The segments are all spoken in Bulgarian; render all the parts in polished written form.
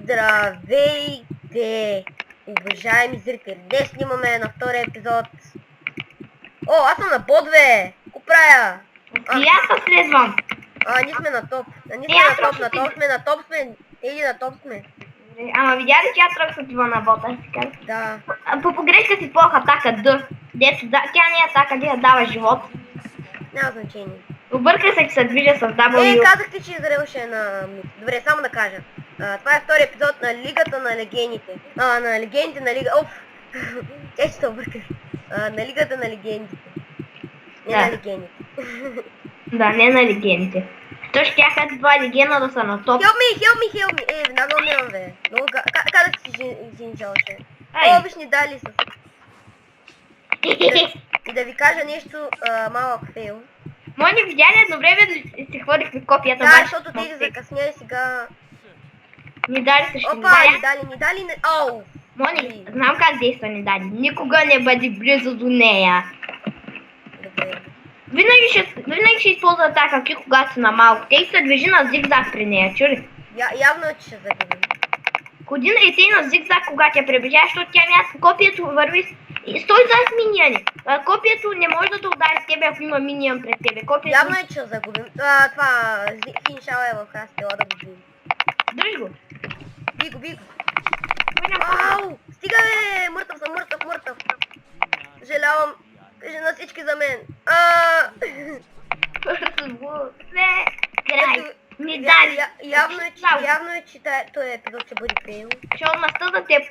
Здравейте, уважаеми зрители! Днес снимаме на втория епизод. О, аз съм на бот, Ко правя? И аз се следвам. Ние сме на топ. Ние И сме аз на топ, също на топ сме, на топ сме. Иди на топ сме. Ама видя ли, че аз тръгвам с това на бота? Да. По погрешка си плох атака Д. Дето тя не е атака, дето дава живот. Няма значение. Обърка се, че се движа с W. Казах ти, че Израел ще е на... Добре, само да кажа. Това е втори епизод на Лигата на легендите. На легендите на Лига... Оф! Тя ще се объркаш. На Лигата на легендите. Не Да. на легендите. Да, не на легендите. То ще тяха това легенда да са на топ. Help me! Веднага умирам, бе. Много казах си жинжал, че. Ай. Виж ни дали с... И да ви кажа нещо малък фейл. Мони, видя ли едно време си хвърлихме копията? Да, обаче защото те ги закъсня и сега... Ни дали също Опа, ни дали... Ау! Мони, знам как действа ни дали. Никога не бъди близо до нея. Добре. Винаги ще използва атака, когато си на малко. Тей се движи на зигзаг при нея, чули? Явно е, че ще загубим. Година и тъй на зигзаг, когато я приближава, защото тя място копието върви и стой зад минияни. Копието не може да те удари с тебе, ако има миниян пред тебе. Копието... Явно е, че ще загубим. Това хиншала е в хастела да го видим. Дръж го. Би го. Ау! Стига, бе! Мъртъв съм. Съжалявам. Кажи на всички за мен. Край. Ми дали. Явно е, че този епизод ще бъде фейл. Ще отмъста за теб.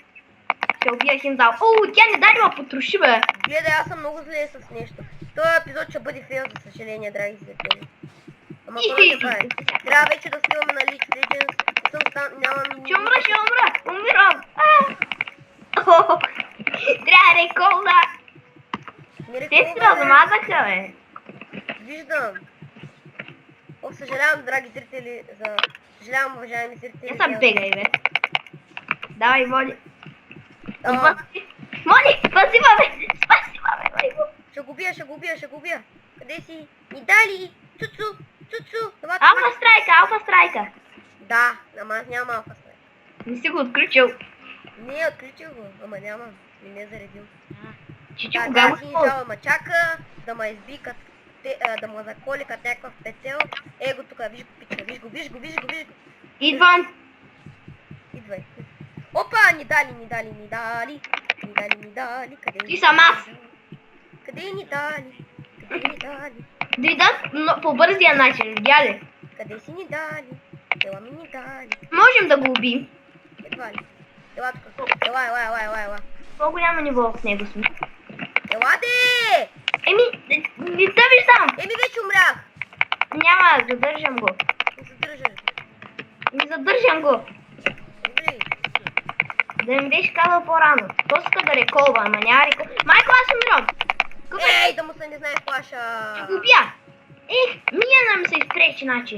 Ще убия хинзал. О, тя не даде ма потроши, бе. Гледай, аз съм много зле с нещо. Този епизод ще бъде фейл, за съжаление, драги зрители. Ама това е. Трябва вече да сливаме на League of Legends. Ще умра. Умирам. Трябва реколда. Те си размазаха, бе. Виждам. Съжалявам, драги зрители, Съжалявам, уважаеми зрители. Не съм бегай, бе. Давай, Моли. Моли, спасибо, бе. Ще го убия. Къде си? И дали! Цуцу! Алфа страйка. Да, ама аз нямам алфа страйка. Не си го отключил. Не, отключил го, ама нямам. Не е заредил. Чичо, кога го използва? Ма чака да ме изби, да му заколи като някакъв пецел. Его тук, виж го, пича, виж го. Идвам. Идвай. Опа, ни дали. Къде Ти съм аз. Къде ни дали? Дойдат по бързия начин, видя ли? Къде си ни дали? Ела ми ни дали. Можем да го убием. Едва ли? Ела тук. Ела. По-голямо ниво в него сме. Ела де! Не те виждам. Вече умрях. Няма, задържам го. Не задържам го. Добре. Да ми беше казал по-рано. То иска да реколва, ама няма реколва. Майко, аз умирам. Ей, да му се не знае флаша. Ще го убия. Мия ми се изпречи, значи.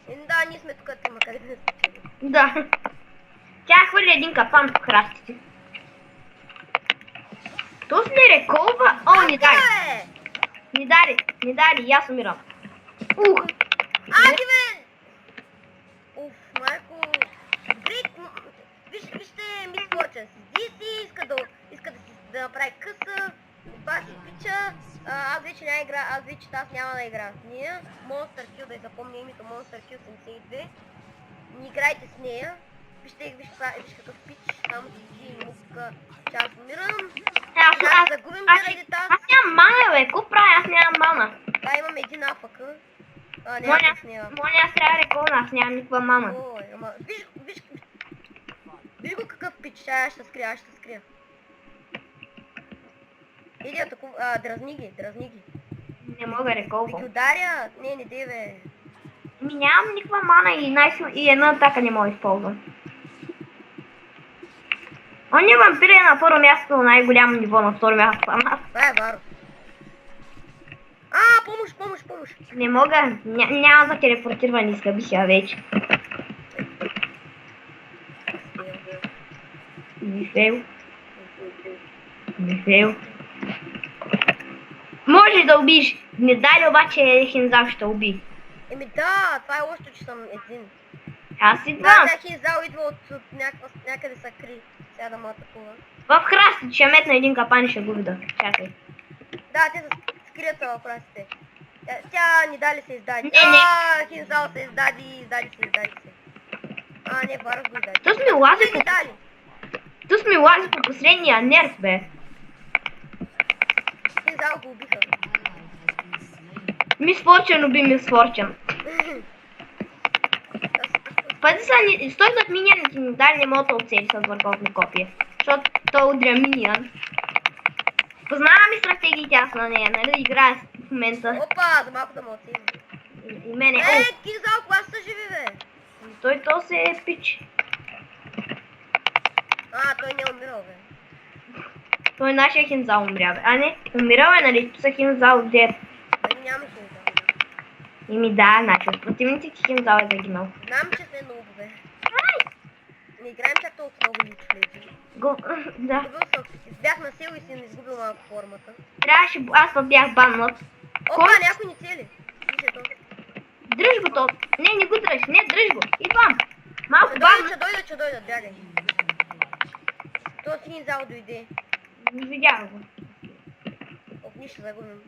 Да, ние сме тук, ама къде сме спечели. Да. Тя хвърли един капан по храстите. То си не реколва. О, не даде. Не даде, и аз умирам. Ади, бе! Уф, майко. Вижте Мис Форчън. Си иска да направи къса. Баси пича. Аз вече няма игра, аз няма да игра с нея. Monster Kill, да я запомня името Monster Kill 72. Не играйте с нея. Вижте какъв пич, само си мука, че аз умирам. Аз загубим заради тази. Аз нямам мана, бе, какво правя? Аз нямам мана. Да, имам един АФК. Моля, аз трябва реколна, аз нямам никаква мана. Ой, ама виж го какъв пич, аз ще скрия. Иди атакува, дразни ги. Не мога реколва. Ги ударя, не дей, бе. Нямам никаква мана и една атака не мога да използвам. Он е вампир е на първо място на най-голямо ниво, на второ място съм аз. Това е Варо. Помощ. Не мога, няма за телепортиране, изкъби сега вече. Не фейл. Можеш да убиеш. Не дали обаче Хинзал ще уби. Да, това е лошото, че съм един. Аз Да, идвам. тя Хинзал идва от някъде са кри. Сега да ме атакува. В храсти, ще метна един капан и ще го видя. Чакай. Да, те се скрият в прасите. Тя ни дали се издади. Не. Хинзал се издади се. Не, Варус го издади. То сме лази Кой ни дали? То сме лази по посредния нерв, бе. Хинзал го убиха. Мис Форчен уби Мис Форчен. Пъти са ни... Стой зад миньоните ни дали не мога да оцели с върховно копие. Защото той удря миньон. Познавам и стратегиите аз на нея, нали? Играя в момента. Опа, за малко да ме оцели. И мене... Хинзал, кога са живи, бе? Той то се е пич. Той не е умирал, бе. Той нашия Хинзал умря, бе. А не, умирал е, нали? Са Хинзал дед. Няма Хинзал. Ими да, значи от противниците Хинзал е загинал. Знам, че сме много, бе. Не играем чак толкова много лич леди. Да. Бях на сил и си не изгубил малко формата. Трябваше... Аз пък бях баннат. Опа, някой ни цели. Вижте то. Дръж го то. Не го дръж. Не, дръж го. Идвам. Малко бавно. Ще дойдат, бягай. То си Хинзал дойде. Видях го. Нищо загубим.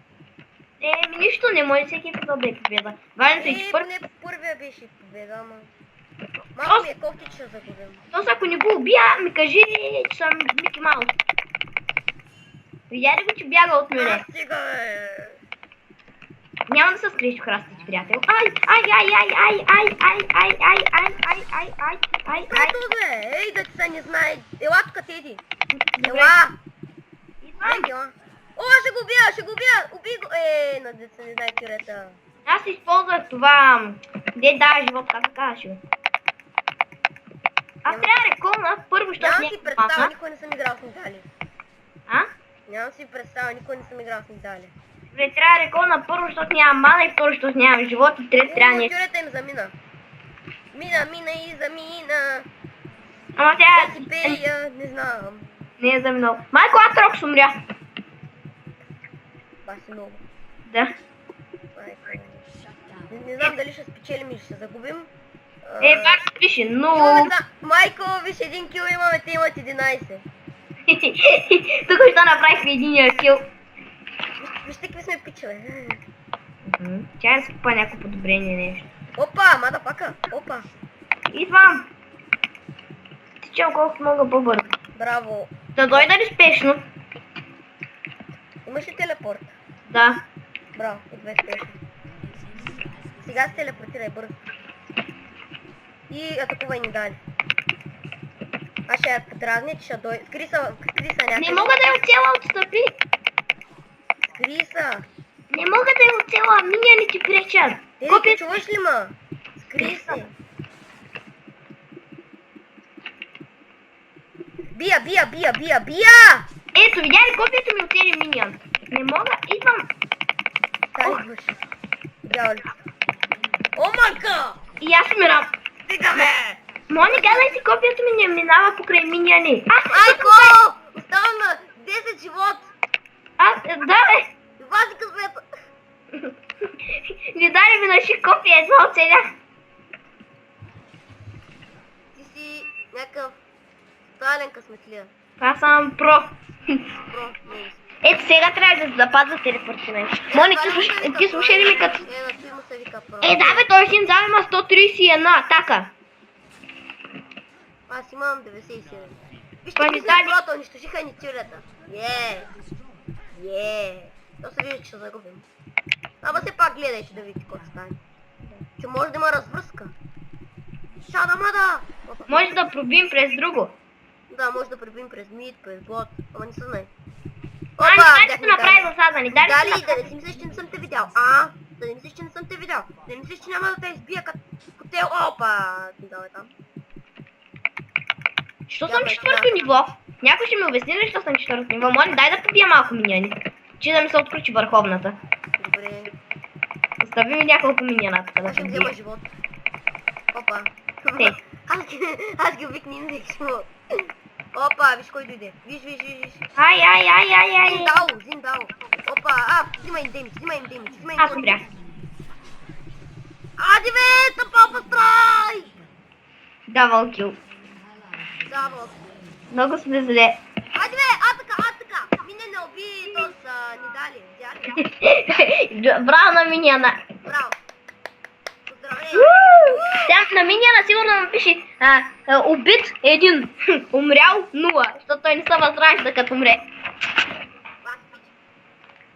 Нищо не може всеки епизод да е победа. Важното е, че Поне първия беше победа, ама... Малко ми е кофти, че ще загубим. Тос ако не го убия, ми кажи, че съм Мики Маус. Видя ли го, че бяга от мене? Стига, бе! Няма да се скриеш в храстите, приятел. Ето, бе! Ей, да ти се не знае! Ела тук, Теди! Ела! Идвам. О, ще го убия! Уби го! На деца не знае тирета. Аз използвах това... Де дава живот, как да кажеш, бе. Аз трябва да реколна първо, защото Нямам не си е представа, мама. никой не съм играл с медали. А? Нямам си представа, никой не съм играл с медали. Добре, трябва да реколна първо, защото нямам мана и второ, защото нямам живот и трето трябва не... Тюрета им замина. Мина и замина. Ама тя... Си пея, не знам. Не е заминал. Майко Атрокс умря. Баси много. Да. Не знам дали ще спечелим или ще загубим. Пак пише, но... Майко, виж, един кил имаме, те имат 11. Тук ще направих единия кил. Вижте какви сме пичове. Чай да си купа някакво подобрение нещо. Опа, мадапака, опа. Идвам. Тичам колкото мога по-бързо. Браво. Да дойда ли спешно? Имаш ли телепорт? Да. Браво, идвай спешно. Сега се телепортирай бързо. И атакувай ни дали. Аз ще я подразня, че ще дойде. Скри са някъде. Не мога да я оцела, отстъпи. Скри са. Не мога да я оцела, миньони ти пречат. Ти чуваш ли ма? Скри се. Бия! Ето, видя ли копието ми оцели миньон? Не мога, идвам. Дай идваш. Видял ли? О, майка! И аз умирам. Стига, бе! Мони, гледай си, копието ми не минава покрай миньони. Айко! Оставам на 10 живот! Да, бе. Вази късмета! Не дай ми наши копия, едно оцелях. Ти си някакъв тотален късметлия. Аз съм про. Про, не. Ето сега трябва да запазва телепортиране. Мони, ти слушай ли ми като... На той му се вика про. Да бе, той Хинзал има 131 атака. Аз имам 97. Вижте, Той ни какви сме даде. прото, унищожиха ни тюрета. То се вижда, че ще загубим. Ама все пак гледайте да видите какво стане. Че може да има развръзка. Шадамада! Може да пробим през друго. Да, може да пребим през мид, през бот, ама не се знае. Дай да направи засада ни, Дали, дали да не си мислиш, че не съм те видял. Да не мислиш, че не съм те видял. Да не мислиш, че няма да те избия като котел. Опа! Ти там. Що съм четвърто ниво? Някой ще ми обясни ли, що съм четвърто ниво? Моля, дай да побия малко миньони. Че да ми се отключи върховната. Добре. Остави ми няколко миньона, така да Аз се ще взема бие. живот. Опа. Те. Аз ги обикни индекс. Опа, виж кой дойде. Виж. Ай. Зиндао. Опа, взимай им демидж. Аз умрях. Ади бе, тъпа пострай! Дабл кил. Дабл. Много сме зле. Хайде бе, а така. Мине не уби, то са ни дали. Видя? Браво на Миньяна. Браво. Поздравление. Там на Миньяна сигурно му пише убит 1, умрял 0, защото той не се възражда като умре.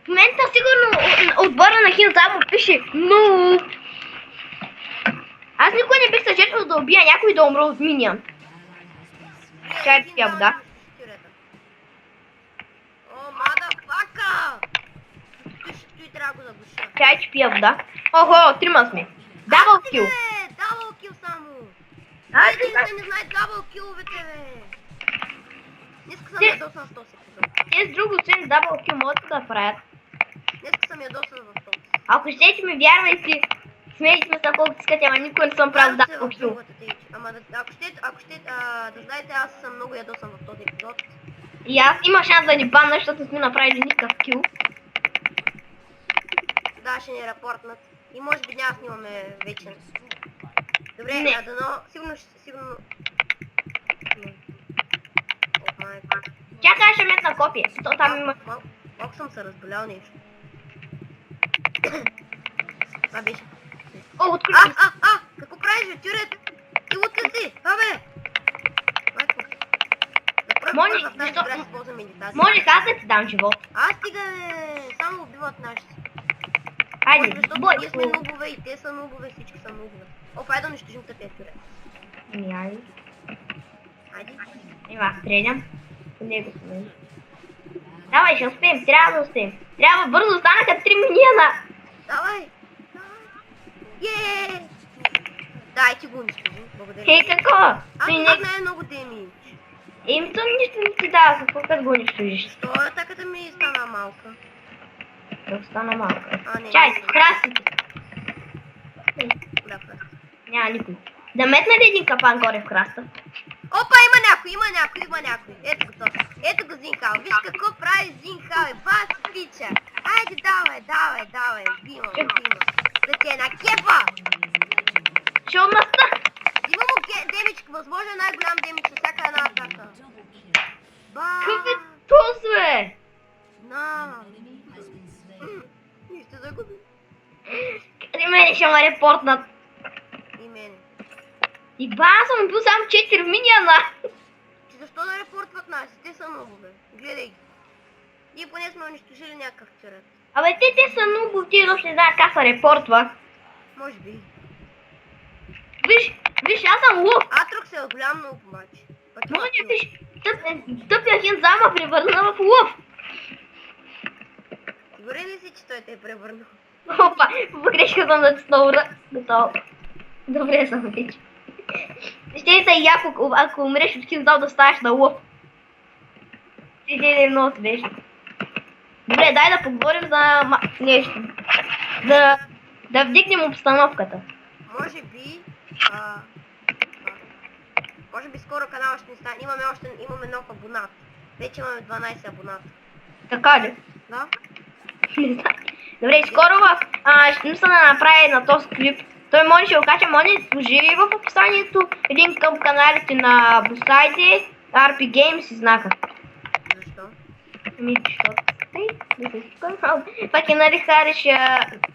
В момента сигурно отбора на Хинзал му пише но. Аз никой не бих се жертвал да убия някой да умра от Миньян. Чай пия вода. О, мадафака! Той трябва да го заглуша. Чай, че пия вода. Охо, трима сме. Дабл кил. Дабл кил само. Айде, Един не знае дабл киловете, бе. Днеска съм ядосан в този епизод. Те с друго освен дабл кил могат да правят. Днеска съм ядосан в този. Ако щете ми вярвайте, смейте ме са колко искате, ама никой не съм правил дабл кил. Ама ако ще да знаете, аз съм много ядосан в този епизод. И аз има шанс да ни банна, защото сме направили никакъв кил. Да, ще ни рапортнат. И може би няма снимаме вечер. Добре, Не. дано, сигурно... О, майка. Чакай, ще метна копие. То там има... Малко съм се разболял нещо. Това беше. О, открути. Какво правиш, бе, тюрет? Ти лутка си, бе! Майко. За пръв Мони, път в тази защо- игра си ползвам медитация. Може аз да ти дам живот. Аз стига, бе, само убиват нашите. Айде, Защото бой. ние сме нубове и те са нубове, всички са нубове. О, айде да унищожим тези тюрет. Айде. Айде. Ема, аз стрелям. По него сме. Давай, ще успеем, трябва да успеем. Трябва бързо, останаха 3 миньяна. Давай! Еее! Дай ти го унищожим, благодаря. Хей, какво? Аз Той не не... знае много демидж. То нищо не ти дава, какво като го унищожиш? Що атаката ми стана малка? Да остана малко. Не. Чай, красите. Да, просто. Няма никой. Да метна ли един капан горе в краста? Опа, има някой. Ето го то. Ето го Зинхал. Виж какво прави Зинхал. Бас пича. Айде, давай. Взима. Да ти е на кепа. Ще отмъста. Взима му демидж, възможно най-голям демидж на всяка една атака. Какъв е този, бе? На. Нищо загуби. Къде мене ще ме репортнат? И мене. И ба, аз съм бил само 4 миньяна. Че защо да репортват нас? Те са нубове. Гледай ги. Ние поне сме унищожили някакъв тюрет. Абе, те са много, ти изобщо не знаят как се репортва. Може би. Виж, аз съм лук. Атрокс е голям нуб обаче. Може, виж, тъпия Хинзал ме превърна в лъв. Сигурен ли си, че той те е превърнал? Опа, погрешка съм натиснал ура. Готово. Добре съм вече. Ще е яко, ако умреш от Хинзал да ставаш на лъв. Ще е много смешно. Добре, дай да поговорим за нещо. Да вдигнем обстановката. Може би... може би скоро канала ще ни стане. Имаме нов абонат. Вече имаме 12 абоната. Така ли? Да? Не знам. Добре, скоро ще мисля да направя на този клип. Той може ще го кача, може да служи в описанието. Един към каналите на Бусайде, RP Games и знака. Защо? Ами, защото... Да се спомням. Пак е нали хариш,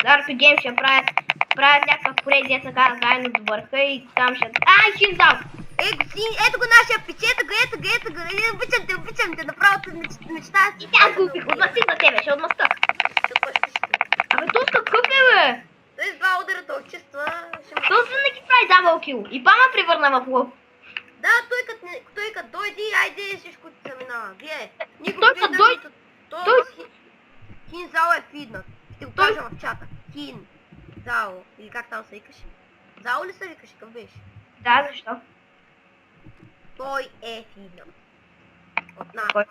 RP Games ще правят някакъв проект, деца така заедно до върха и там ще... Хинзал! Ето го нашия пич, ето го. Обичам те, направо те мечта си. И аз го убих, отмъстих за тебе, ще отмъста. Абе, тоска какъв е, бе? Той с два удара толчества. Този не ги прави дабл кил. И ба ме превърна в лъв. Да, той като дойде, айде всичко ти се минава. Гледай, никой Той като дойде... Хинзал е фиднат. Ще го кажа в чата. Хинзал. Или как там се викаше? Зао ли се викаше? Какъв беше? Да, защо? Той е фиднат. От нас. Кой?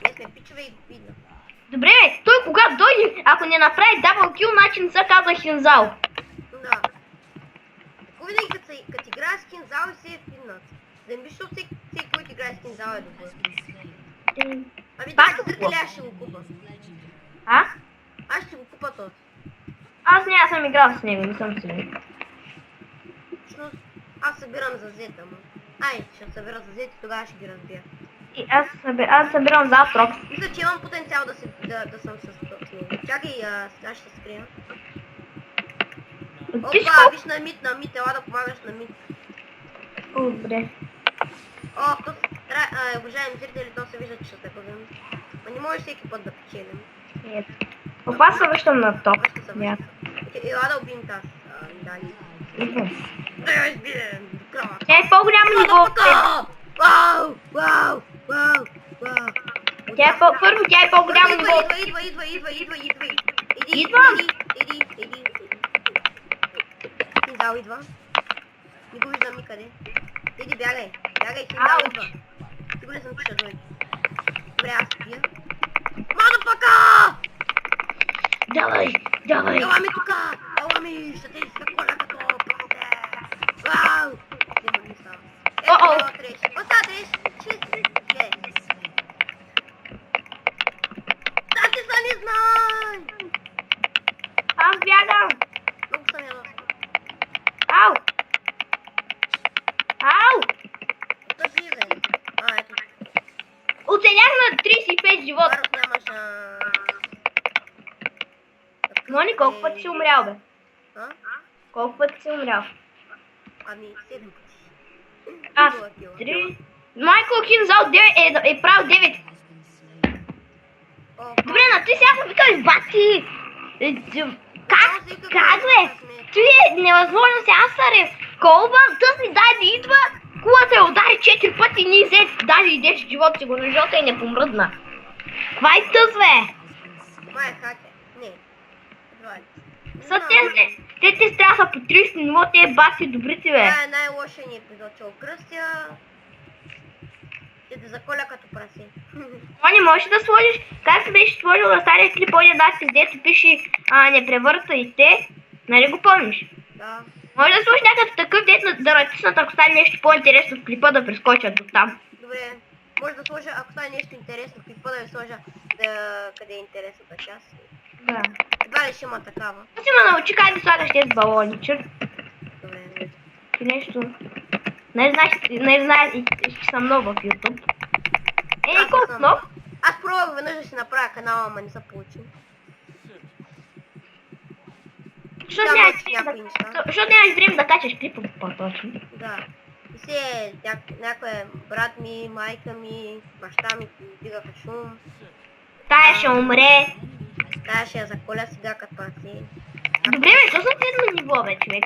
Ние сме пичове и го фиднат. Добре, той когато дойде, ако не направи дабл кил, значи не се казва Хинзал. Да. Тако винаги като играе с Хинзал и си е фиднат. Да не биш, защото всеки, който играе с Хинзал е добър. Ами да, аз ще го купа. Аз ще го купа този. Аз не съм играл с него, не съм си. Аз събирам за зета му. Ай, ще събира за зета, тогава ще ги разбия. И аз събирам за Атрокс. Мисля, че имам потенциал да съм с него. Чакай, сега ще се скрия. Ти Опа, виж на мид, ела да помагаш на мид. О, добре. О, уважаеми зрители, то се вижда, че ще се губим. Но не може всеки път да печелим. Ето. Опа се връщам на топ. Ще се връща. Ела да убием тази медали. Да я избием. Тя е по-голямо ниво. Вау, вау, вау, вау. Първо тя е по-голямо ниво. Идва. Идвам. Иди. Хинзал идва. Не го виждам никъде. Иди, бягай, Хинзал идва. Сигурен съм, че ще дойде. Добре, аз пия. Мадъфака! Давай. Ела ми тука! Ела ми! Ще те иска коля като проте! Вау! Нема ми става. Ела треш! Оста треш! Чисти! Тати са не знай! Аз бягам. Много съм яла. Ау! Тъпи, бе! Ето. Оценях на 35 живота. Баров нямаш Мони, колко пъти си умрял, бе? А? Колко пъти си умрял? Ами, 7 пъти. Аз 3. Майкъл Хинзал е правил 9. Добре, на ти сега съм викал, бати! Как бе? Той е невъзможно сега старе. Колбан, тъс ни дай да идва, кулата я удари 4 пъти и ние взе даже и 10 живота си го на жота и не помръдна. Каква е тъс, бе? Май е хакер. Не. Са те страха по 30 ниво, те бати добрите, бе. Това е най-лошия ни епизод, че окръстя и да заколя като прасе. Не можеш да сложиш, как се беше сложил на стария клип, оня дати, дето пише не превъртайте, нали го помниш? Да. Може да сложиш някакъв такъв, дето да натиснат, ако стане нещо по-интересно в клипа, да прескочат до там. Добре. Може да сложа, ако стане нещо интересно в клипа, да ви сложа къде е интересната част. Да. Едва ли ще има такава. Аз има научи как да слагаш тези балони, че Добре. ти нещо... Не знаеш, че съм нов в YouTube. Колко нов? Аз пробвах веднъж да си направя канала, ама не се получи. Защото нямаш време да качаш клипа по-точно. Да. И се някой брат ми, майка ми, баща ми дигаха шум. Тая ще умре. Тая ще я заколя сега като праси. Добре, бе, що съм седмо ниво, бе, човек?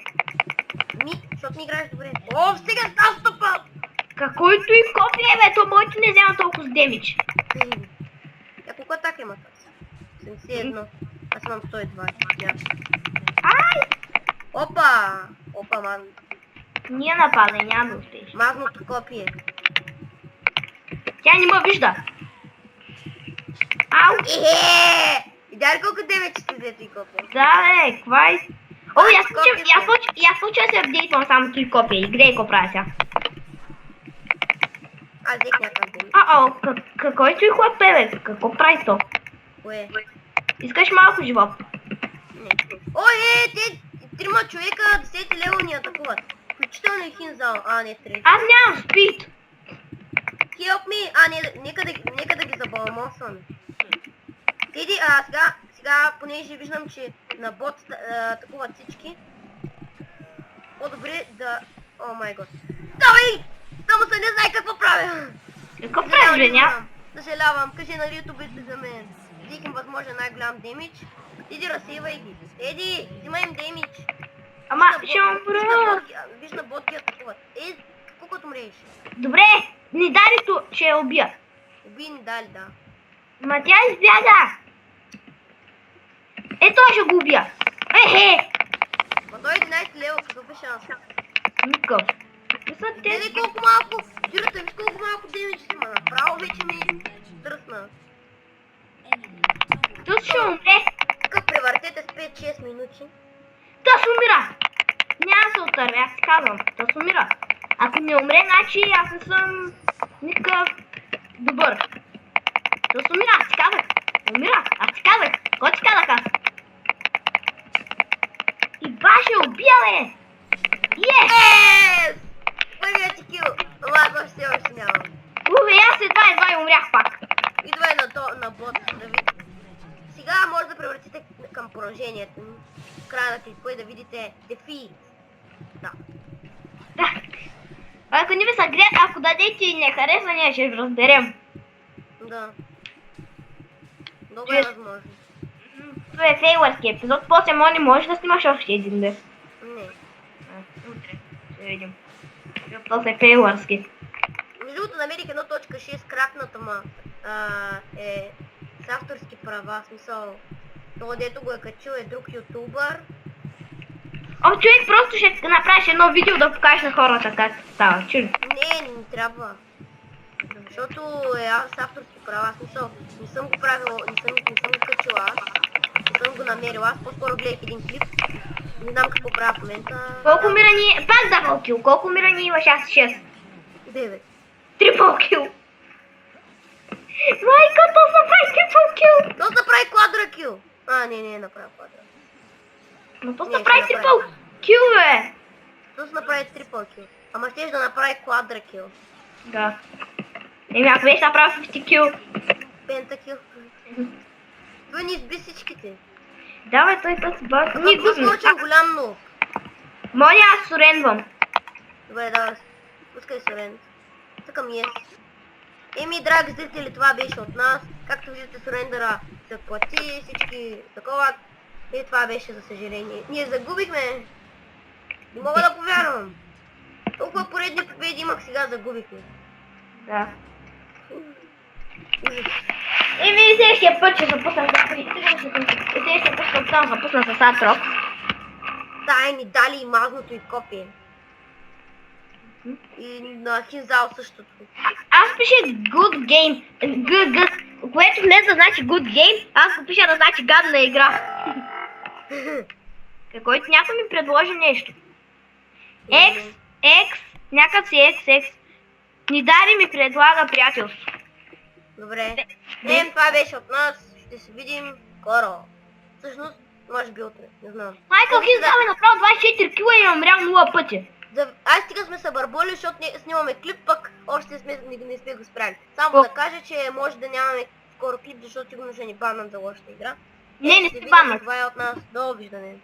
Защото ми играеш добре. О, сега става стъпа! Какойто и копия, бе, то моите не взема толкова с демидж. Колко атака има тази? 71. Аз имам 120. Ай! Опа, ман. Ние нападай, няма да успееш. Мазното копие. Тя не ме вижда. Ау! Видя ли колко девет ще взето и копия? Да, бе, каква е? О, аз случая се апдейтвам само 3 копия и гледай какво правя сега. Аз взех някакъв ден. Какой той хлап е, бе? Какво прави то? Кое? Искаш малко живот? Не. Те 3 човека 10 лева ни атакуват. Включително и Хинзал. Не 3. Аз нямам спид. Help me! Нека да ги забаламосваме. Теди, сега, понеже виждам, че на бот атакуват всички. По-добре да... О май гот. Давай! Само се не знае какво правя! Какво правиш, бе, Съжалявам, кажи на ютубите за мен. Взех им възможно най-голям демидж. Теди, разсейвай ги. Теди, взимай им демидж. Ама, ще умра. Виж на бот ги атакуват. Колкото мреш. Добре, ни дали ту, ще я убия. Уби ни дали, да. Ма тя избяга. Ето ще го убия. Ма той 11 лева, какъв е шанс? Никакъв. Гледай колко малко, дирата, виж колко малко демидж има. Направо вече ми дръсна. Тъс ще умре. Такъв превъртете с 5-6 минути. Тъс умира. Няма се отърве, аз ти казвам. Тъс умира. Ако не умре, значи аз не съм никакъв добър. Тъс умира, аз ти казах. Умира, аз ти казах. Кой ти казах аз? И баше убия, бе! Yes! в края на клипа и да видите Defeat. Да. Да. Ако не ви са гледа, ако дадете и не хареса, ние ще разберем. Да. Много е възможно. Това е фейлърски епизод, после не можеш да снимаш още един ден. Не. Утре ще видим. Това е фейлърски. Между другото намерих 1.6 кракната, ма е с авторски права, смисъл. Това дето го е качил е друг ютубър. О, човек, просто ще направиш едно видео да покажеш на хората как става, чули? Не трябва. Защото е с авторски права, смисъл. Не съм го правил, не съм го качил аз. Не съм го намерил аз, по-скоро гледах един клип. Не знам какво правя в момента. Колко мирани... Пак дабъл кил. Колко мирани имаш? Аз 6. 9. Трипъл кил. Майка, то направи трипъл кил. То направи квадра кил. Не направи квадра. Но то Не, направи ще трипъл кил, бе. То се направи трипъл кил. Ама щеш да направи квадра кил. Да. Еми, ако беше направил 50 кил. Пента кил. Той ни изби всичките. Давай, той се бърка. Ние Ние губим. го голям нов. Моля, аз сурендвам. Добре, давай. Пускай Сорен. Така ми е. Еми, драги зрители, това беше от нас. Както виждате, Сурендъра се плати, всички такова. И това беше, за съжаление. Ние загубихме. Не мога да повярвам. Толкова поредни победи имах, сега загубихме. Да. Ужас. Еми, следващия път ще запуснам следващия път ще запусна с Атрок. Тайни дали и мазното и копие. И на Хинзал същото. Аз пише good game. Което влезе да значи good game, аз го пиша да значи гадна игра. Който някой ми предложи нещо. X, някак си XX. Ни Дари ми предлага приятелство. Добре. Това беше от нас. Ще се видим скоро. Всъщност, може би утре. Не знам. Майкъл Хинзал е направил 24 кила и е умрял 0 пъти. Аз стига сме се бърболи, защото снимаме клип, пък още не сме го спряли. Само да кажа, че може да нямаме скоро клип, защото сигурно ще ни баннат за лошата игра. Не Ще се видим, баннат. това е от нас. Довиждане.